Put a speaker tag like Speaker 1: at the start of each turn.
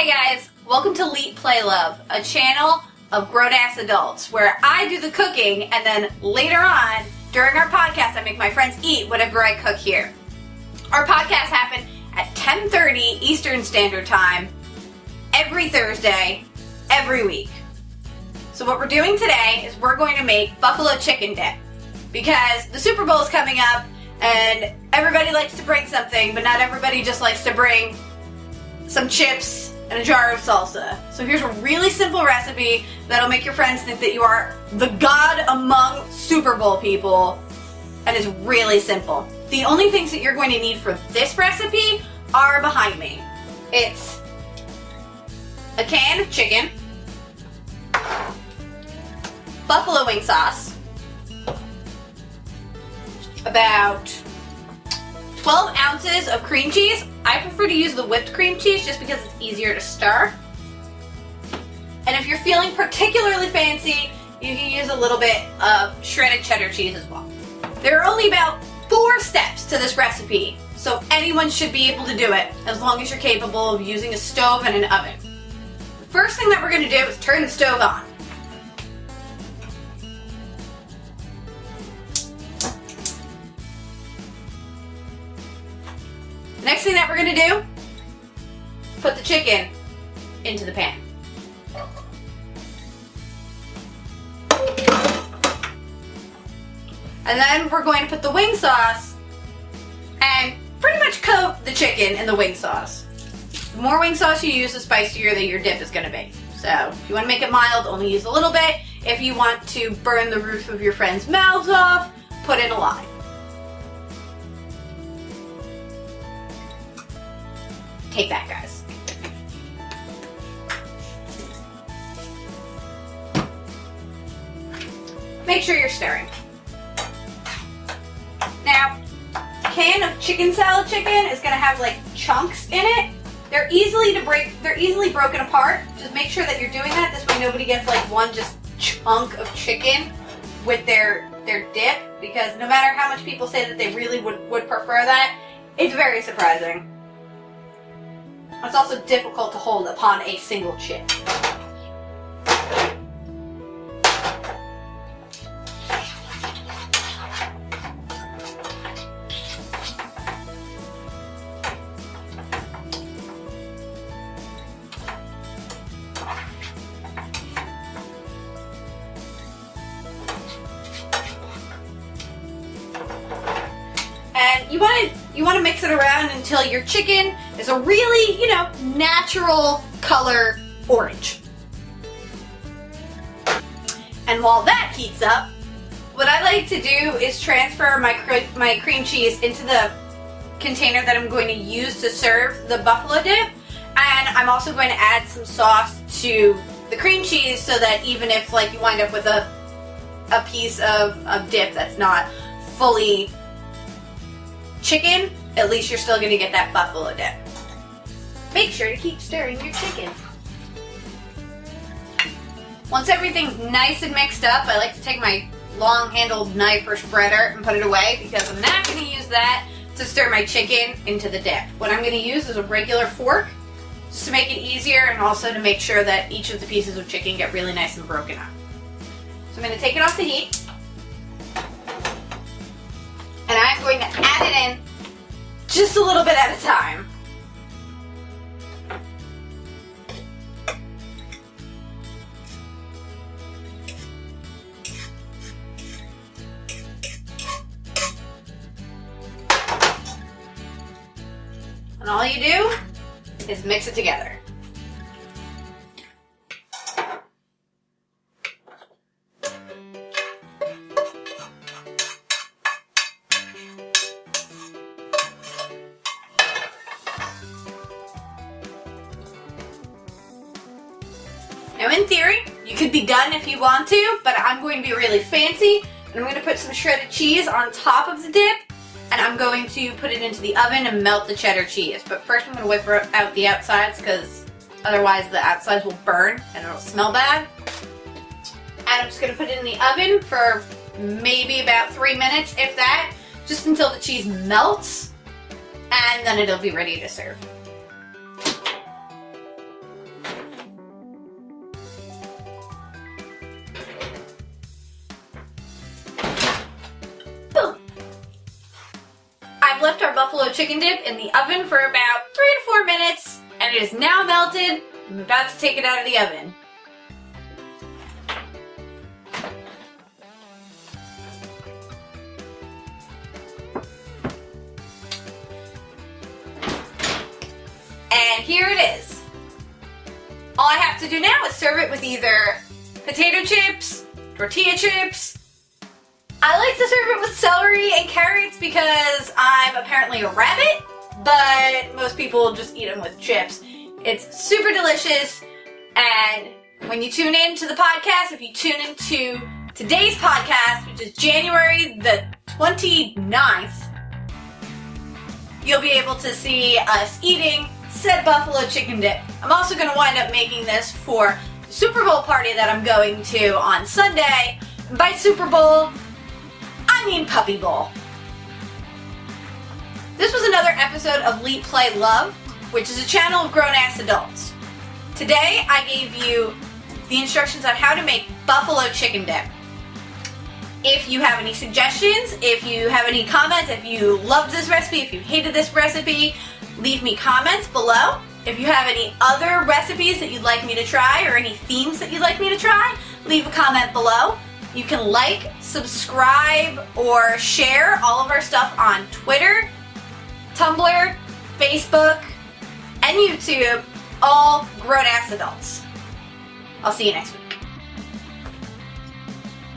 Speaker 1: Hey guys, welcome to Leet Play Love, a channel of grown-ass adults where I do the cooking and then later on, during our podcast, I make my friends eat whatever I cook here. Our podcasts happen at 10:30 Eastern Standard Time every Thursday, every week. So what we're doing today is we're going to make buffalo chicken dip because the Super Bowl is coming up and everybody likes to bring something, but not everybody just likes to bring some chips and a jar of salsa. So here's a really simple recipe that'll make your friends think that you are the god among Super Bowl people, and it's really simple. The only things that you're going to need for this recipe are behind me. It's a can of chicken, buffalo wing sauce, about 12 ounces of cream cheese. I prefer to use the whipped cream cheese just because it's easier to stir. And if you're feeling particularly fancy, you can use a little bit of shredded cheddar cheese as well. There are only about 4 steps to this recipe, so anyone should be able to do it as long as you're capable of using a stove and an oven. The first thing that we're going to do is turn the stove on. The next thing that we're going to do is put the chicken into the pan. And then we're going to put the wing sauce and pretty much coat the chicken in the wing sauce. The more wing sauce you use, the spicier that your dip is going to be. So if you want to make it mild, only use a little bit. If you want to burn the roof of your friends' mouths off, put in a lot. Take that, guys. Make sure you're stirring. Now, a can of chicken salad chicken is going to have like chunks in it. They're easily broken apart. Just make sure that you're doing that. This way nobody gets like one just chunk of chicken with their dip, because no matter how much people say that they really would prefer that, it's very surprising. It's also difficult to hold upon a single chip. And you want to mix it around until your chicken is a really, natural color orange. And while that heats up, what I like to do is transfer my cream cheese into the container that I'm going to use to serve the buffalo dip. And I'm also going to add some sauce to the cream cheese so that even if you wind up with a piece of dip that's not fully chicken, at least you're still going to get that buffalo dip. Make sure to keep stirring your chicken. Once everything's nice and mixed up, I like to take my long-handled knife or spreader and put it away because I'm not going to use that to stir my chicken into the dip. What I'm going to use is a regular fork just to make it easier and also to make sure that each of the pieces of chicken get really nice and broken up. So I'm going to take it off the heat. And I'm going to add it in just a little bit at a time. And all you do is mix it together. Now in theory, you could be done if you want to, but I'm going to be really fancy, and I'm going to put some shredded cheese on top of the dip, and I'm going to put it into the oven and melt the cheddar cheese. But first I'm going to whip out the outsides because otherwise the outsides will burn and it'll smell bad. And I'm just going to put it in the oven for maybe about 3 minutes, if that, just until the cheese melts, and then it'll be ready to serve. chicken dip in the oven for about 3 to 4 minutes, and it is now melted. I'm about to take it out of the oven. And here it is. All I have to do now is serve it with either potato chips, tortilla chips. I like to serve it with celery and carrots because I'm apparently a rabbit, but most people just eat them with chips. It's super delicious, and when you tune in to the podcast, if you tune into today's podcast, which is January the 29th, you'll be able to see us eating said buffalo chicken dip. I'm also going to wind up making this for the Super Bowl party that I'm going to on Sunday. And by Super Bowl, I mean Puppy Bowl. This was another episode of Eat, Play, Love, which is a channel of grown-ass adults. Today, I gave you the instructions on how to make buffalo chicken dip. If you have any suggestions, if you have any comments, if you loved this recipe, if you hated this recipe, leave me comments below. If you have any other recipes that you'd like me to try or any themes that you'd like me to try, leave a comment below. You can like, subscribe, or share all of our stuff on Twitter, Tumblr, Facebook, and YouTube, all grown-ass adults. I'll see you next week.